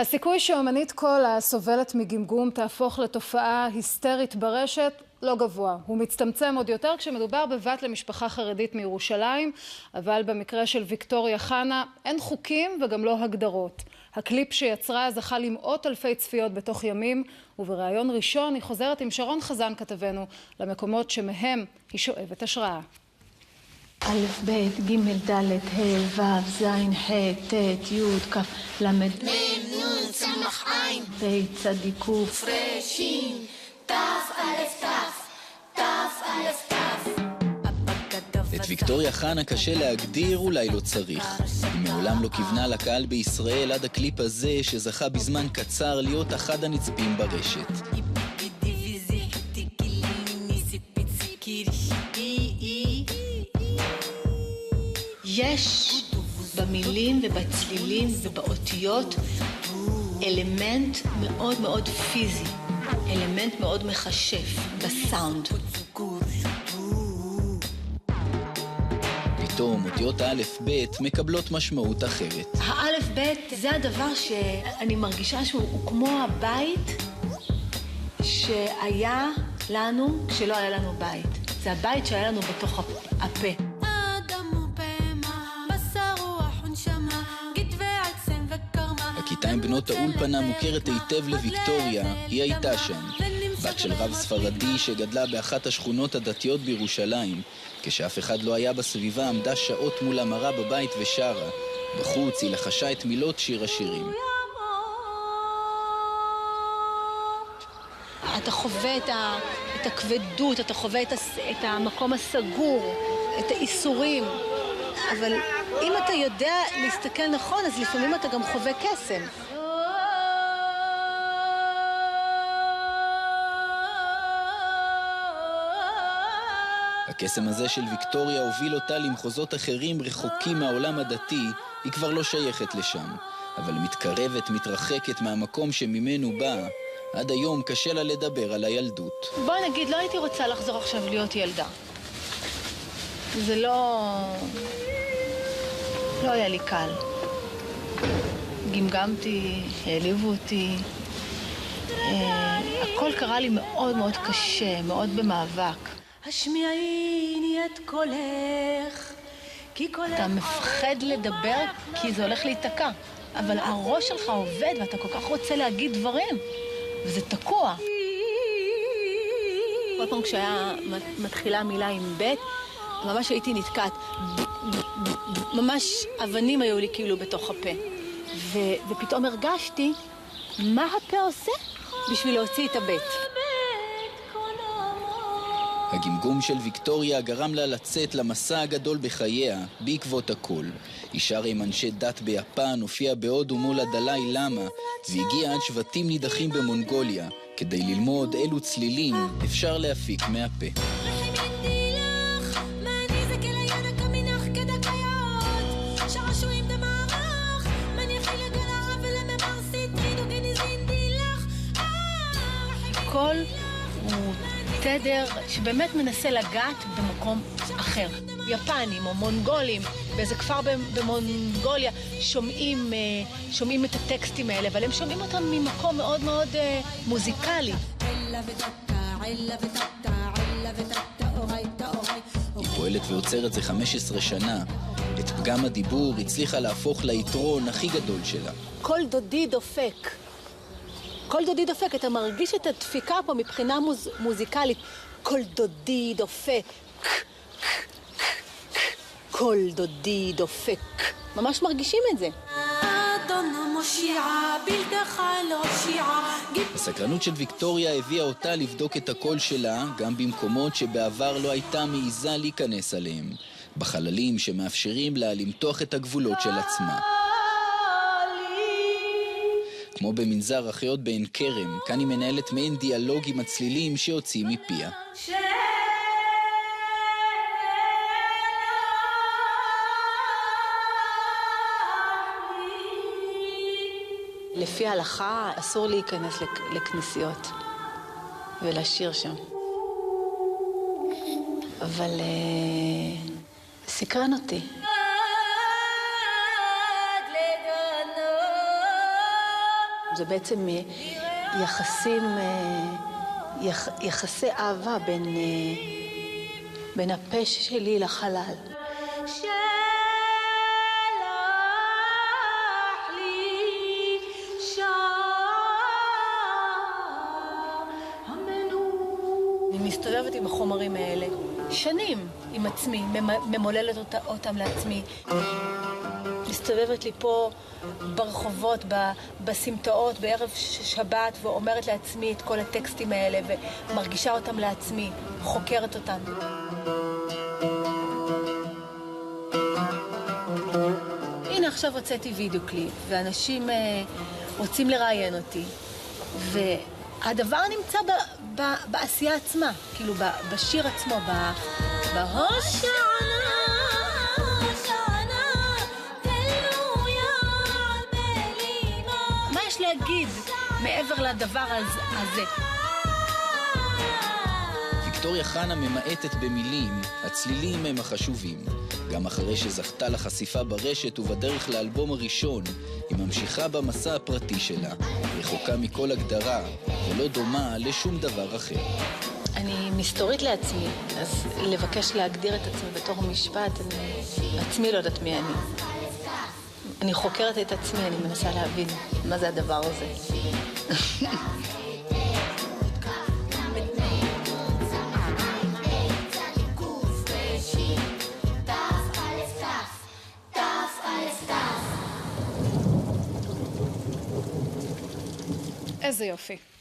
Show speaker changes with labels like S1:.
S1: הסיכוי שאומנית קול הסובלת מגמגום תהפוך לתופעה היסטרית ברשת לא גבוה. הוא מצטמצם עוד יותר כשמדובר בבת למשפחה חרדית מירושלים, אבל במקרה של ויקטוריה חנה אין חוקים וגם לא הגדרות. הקליפ שיצרה זכה למאות אלפי צפיות בתוך ימים, ובראיון ראשון היא חוזרת עם שרון חזן כתבנו למקומות שמהם היא שואבת השראה.
S2: א', ב', ג', ד', ה', ו', ז', ה', ט', י', כ', ל', מ',
S3: נ', סמך עין,
S2: ה', צדיק, ק',
S3: פרשים, ת', א', ת', ת', א', ת'.
S4: את ויקטוריה חנה קשה להגדיר, אולי לא צריך. היא מעולם לא כיוונה לקהל בישראל עד הקליפ הזה שזכה בזמן קצר להיות אחד הנצפים ברשת.
S2: יש במילים ובצלילים ובאותיות אלמנט מאוד מאוד פיזי, אלמנט מאוד מחשף בסאונד.
S4: פתאום אותיות א' ב' מקבלות משמעות אחרת.
S2: האלף ב' זה הדבר שאני מרגישה שהוא כמו הבית שהיה לנו כשלא היה לנו בית. זה הבית שהיה לנו בתוך הפה.
S4: הכיתה עם בנות האולפנה מוכרת היטב לוויקטוריה, היא הייתה שם. בת של רב ספרדי שגדלה באחת השכונות הדתיות בירושלים. כשאף אחד לא היה בסביבה עמדה שעות מול המראה בבית ושרה. בחוץ היא לחשה את מילות שיר השירים.
S2: אתה חווה את הכבדות, אתה חווה את המקום הסגור, את האיסורים. אבל אם אתה יודע להסתכל נכון, אז לפעמים אתה גם חווה קסם.
S4: הקסם הזה של ויקטוריה הוביל אותה למחוזות אחרים רחוקים מהעולם הדתי. היא כבר לא שייכת לשם, אבל מתקרבת, מתרחקת מהמקום שממנו באה. עד היום קשה לה לדבר על הילדות.
S2: בוא נגיד, לא הייתי רוצה לחזור עכשיו להיות ילדה. זה לא היה לי קל. גמגמתי, העליבו אותי. הכל קרה לי מאוד מאוד קשה, מאוד במאבק. השמיעיני את קולך, כי קולך... אתה מפחד לדבר כי זה הולך להיתקע. אבל הראש שלך עובד ואתה כל כך רוצה להגיד דברים. וזה תקוע. כל פעם כשהיה מתחילה מילה עם ב', ממש הייתי נתקעת. ממש אבנים היו לי כאילו בתוך הפה. ופתאום הרגשתי מה הפה עושה בשביל להוציא את הבית.
S4: הגמגום של ויקטוריה גרם לה לצאת למסע הגדול בחייה בעקבות הכל. היא שרה עם אנשי דת ביפן, הופיעה בהודו מול הדלאי למה, והגיעה עד שבטים נידחים במונגוליה, כדי ללמוד אילו צלילים אפשר להפיק מהפה.
S2: הכל הוא תדר שבאמת מנסה לגעת במקום אחר. יפנים או מונגולים, באיזה כפר במונגוליה, שומעים את הטקסטים האלה, אבל הם שומעים אותם ממקום מאוד מאוד מוזיקלי.
S4: היא פועלת ויוצרת זה 15 שנה. את פגם הדיבור הצליחה להפוך ליתרון הכי גדול שלה.
S2: כל דודי דופק. כל דודי דופק, אתה מרגיש את הדפיקה פה מבחינה מוזיקלית. כל דודי דופק. כל דודי דופק. ממש מרגישים את זה.
S4: הסקרנות של ויקטוריה הביאה אותה לבדוק את הקול שלה, גם במקומות שבעבר לא הייתה מעיזה להיכנס עליהם. בחללים שמאפשרים לה למתוח את הגבולות של עצמה. כמו במנזר החיות בעין כרם, כאן היא מנהלת מעין דיאלוג עם הצלילים שיוצאים מפיה.
S2: לפי ההלכה אסור להיכנס לכנסיות ולשיר שם. אבל סקרן אותי. זה בעצם יחסי אהבה בין הפה שלי לחלל. אני מסתובבת עם החומרים האלה שנים עם עצמי, ממוללת אותם לעצמי. מסתובבת לי פה ברחובות, בסמטאות, בערב שבת, ואומרת לעצמי את כל הטקסטים האלה, ומרגישה אותם לעצמי, חוקרת אותם. הנה עכשיו הוצאתי וידאו קליפ, ואנשים רוצים לראיין אותי, והדבר נמצא בעשייה עצמה, כאילו בשיר עצמו, מה יש להגיד מעבר לדבר הזה?
S4: ויקטוריה חנה ממעטת במילים, הצלילים הם החשובים. גם אחרי שזכתה לחשיפה ברשת ובדרך לאלבום הראשון, היא ממשיכה במסע הפרטי שלה, רחוקה מכל הגדרה ולא דומה לשום דבר אחר.
S2: אני מסתורית לעצמי, אז לבקש להגדיר את עצמי בתור משפט, אני עצמי לא יודעת מי אני. אני חוקרת את עצמי, אני מנסה להבין מה זה הדבר הזה.
S1: איזה יופי.